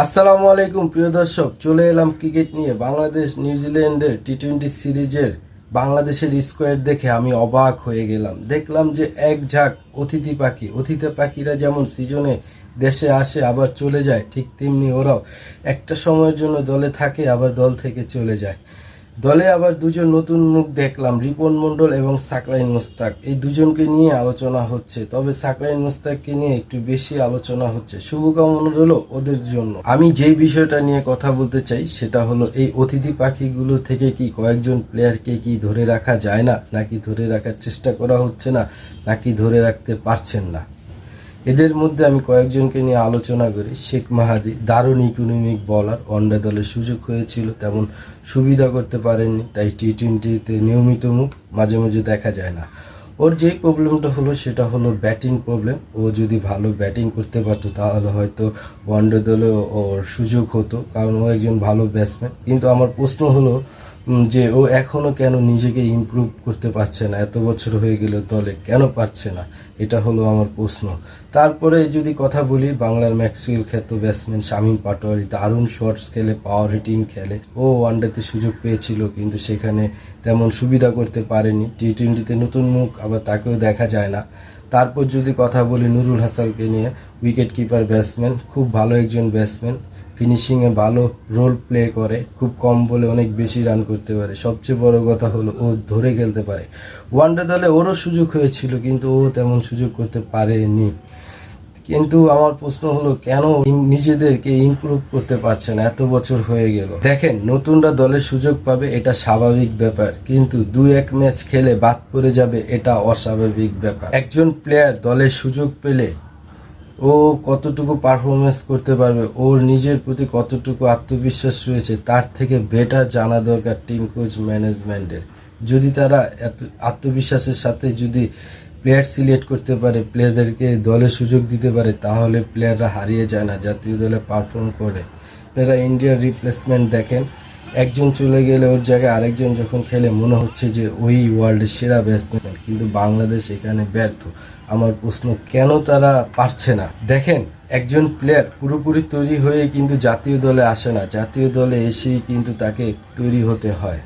আসসালামু আলাইকুম প্রিয় দর্শক, চলে এলাম ক্রিকেট নিয়ে। বাংলাদেশ নিউজিল্যান্ডের টি-20 সিরিজের বাংলাদেশের স্কোয়াড দেখে আমি অবাক হয়ে গেলাম। দেখলাম যে এক ঝাঁক অতিথি পাখিরা যেমন সিজনে দেশে আসে আবার চলে যায়, ঠিক তেমনি ওরাও একটা সময়ের জন্য দলে থাকে আবার দল থেকে চলে যায়। দলে আবার দুজন নতুন মুখ দেখলাম, রিপন মণ্ডল এবং সাকরাইন মুস্তাক। এই দুজনকে নিয়ে আলোচনা হচ্ছে, তবে সাকরাইন মুস্তাককে নিয়ে একটু বেশি আলোচনা হচ্ছে। শুভকামনা রইল ওদের জন্য। আমি যেই বিষয়টা নিয়ে কথা বলতে চাই সেটা হলো, এই অতিথি পাখিগুলো থেকে কি কয়েকজন প্লেয়ারকে কি ধরে রাখা যায় না, নাকি ধরে রাখার চেষ্টা করা হচ্ছে না, নাকি ধরে রাখতে পারছেন না। এদের মধ্যে আমি কয়েকজনকে নিয়ে আলোচনা করি। শেখ মাহাদি দারুণ ইকোনমিক বলার, ওয়ানডে দলে সুযোগ হয়েছিল, তেমন সুবিধা করতে পারেননি, তাই টি-20তে নিয়মিত মুখ মাঝে মাঝে দেখা যায় না। ওর যেই প্রবলেমটা হলো সেটা হলো ব্যাটিং প্রবলেম। ও যদি ভালো ব্যাটিং করতে পারতো তাহলে হয়তো ওয়ানডে দলেও ওর সুযোগ হতো, কারণ ও একজন ভালো ব্যাটসম্যান। কিন্তু আমার প্রশ্ন হলো যে ও এখনও কেন নিজেকে ইমপ্রুভ করতে পারছে না, এত বছর হয়ে গেল দলে কেন পারছে না, এটা হলো আমার প্রশ্ন। তারপরে যদি কথা বলি, বাংলার ম্যাক্সওয়েল খ্যাত ব্যাটসম্যান শামীম পাটোয়ারি দারুণ শটস খেলে, পাওয়ার হিটিং খেলে। ও ওয়ানডেতে সুযোগ পেয়েছিল কিন্তু সেখানে তেমন সুবিধা করতে পারেনি। টি-20তে নতুন মুখ, আবার তাকেও দেখা যায় না। তারপর যদি কথা বলি নুরুল হাসানকে নিয়ে, উইকেট কিপার ব্যাটসম্যান, খুব ভালো একজন ব্যাটসম্যান, ফিনিশিংয়ে ভালো রোল প্লে করে, খুব কম বলে অনেক বেশি রান করতে পারে। সবচেয়ে বড় কথা হলো ও ধরে খেলতে পারে। ওয়ানডে দলে ওরও সুযোগ হয়েছিল কিন্তু ও তেমন সুযোগ করতে পারেনি। কিন্তু আমার প্রশ্ন হলো, কেন নিজেদেরকে ইমপ্রুভ করতে পারছে না, এত বছর হয়ে গেল। দেখেন, নতুনরা দলে সুযোগ পাবে এটা স্বাভাবিক ব্যাপার, কিন্তু 2-1 ম্যাচ খেলে বাদ পড়ে যাবে এটা অস্বাভাবিক ব্যাপার। একজন প্লেয়ার দলে সুযোগ পেলে ও কতটুকু পারফরমেন্স করতে পারবে, ওর নিজের প্রতি কতটুকু আত্মবিশ্বাস রয়েছে, তার থেকে বেটার জানা দরকার টিম কোচ ম্যানেজমেন্টের। যদি তারা এত আত্মবিশ্বাসের সাথে যদি প্লেয়ার সিলেক্ট করতে পারে, প্লেয়ারদেরকে দলে সুযোগ দিতে পারে, তাহলে প্লেয়াররা হারিয়ে যায় না, জাতীয় দলে পারফর্ম করে। আপনারা ইন্ডিয়ার রিপ্লেসমেন্ট দেখেন, একজন চলে গেলে ওর জায়গায় আরেকজন যখন খেলে মনে হচ্ছে যে ওই ওয়ার্ল্ডের সেরা ব্যাটসম্যান, কিন্তু বাংলাদেশ এখানে ব্যর্থ। আমার প্রশ্ন, কেন তারা পারছে না? দেখেন, একজন প্লেয়ার পুরোপুরি তৈরি হয়ে কিন্তু জাতীয় দলে আসে না, জাতীয় দলে এসেই কিন্তু তাকে তৈরি হতে হয়।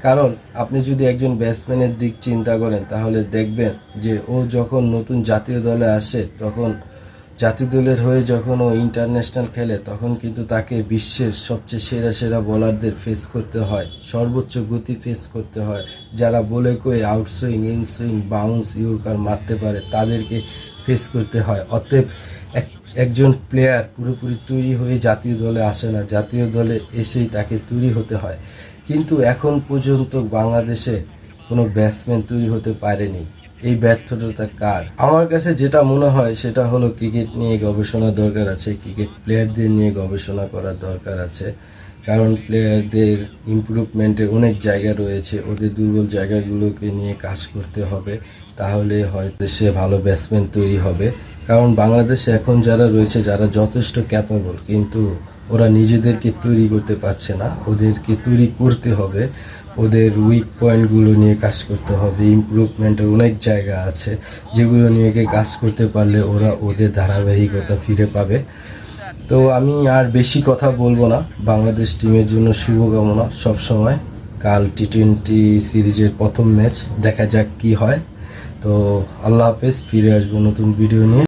কারণ আপনি যদি একজন ব্যাটসম্যানের দিক চিন্তা করেন তাহলে দেখবেন যে ও যখন নতুন জাতীয় দলে আসে, তখন জাতীয় দলের হয়ে যখন ও ইন্টারন্যাশনাল খেলে, তখন কিন্তু তাকে বিশ্বের সবচেয়ে সেরা সেরা বোলারদের ফেস করতে হয়, সর্বোচ্চ গতি ফেস করতে হয়, যারা বলে কয়ে আউটসুইং, ইনসুইং, বাউন্স, ইয়র্কার মারতে পারে, তাদেরকে ফেস করতে হয়। অতএব একজন প্লেয়ার পুরোপুরি তৈরি হয়ে জাতীয় দলে আসে না, জাতীয় দলে এসেই তাকে তৈরি হতে হয়। কিন্তু এখন পর্যন্ত বাংলাদেশে কোনো ব্যাটসম্যান তৈরি হতে পারেনি। এই ব্যর্থতা কার? আমার কাছে যেটা মনে হয় সেটা হলো, ক্রিকেট নিয়ে গবেষণা দরকার আছে, ক্রিকেট প্লেয়ারদের নিয়ে গবেষণা করার দরকার আছে। কারণ প্লেয়ারদের ইমপ্রুভমেন্টের অনেক জায়গা রয়েছে, ওদের দুর্বল জায়গাগুলোকে নিয়ে কাজ করতে হবে, তাহলে হয়তো সে ভালো ব্যাটসম্যান তৈরি হবে। কারণ বাংলাদেশে এখন যারা রয়েছে, যারা যথেষ্ট ক্যাপেবল, কিন্তু ওরা নিজেদেরকে তৈরি করতে পারছে না। ওদেরকে তৈরি করতে হবে, ওদের উইক পয়েন্টগুলো নিয়ে কাজ করতে হবে। ইমপ্রুভমেন্টের অনেক জায়গা আছে যেগুলো নিয়ে কাজ করতে পারলে ওরা ওদের ধারাবাহিকতা ফিরে পাবে। তো আমি আর বেশি কথা বলবো না। বাংলাদেশ টিমের জন্য শুভকামনা সবসময়। কাল টি-20 সিরিজের প্রথম ম্যাচ, দেখা যাক কি হয়। তো আল্লাহ হাফেজ, ফিরে আসবো নতুন ভিডিও নিয়ে।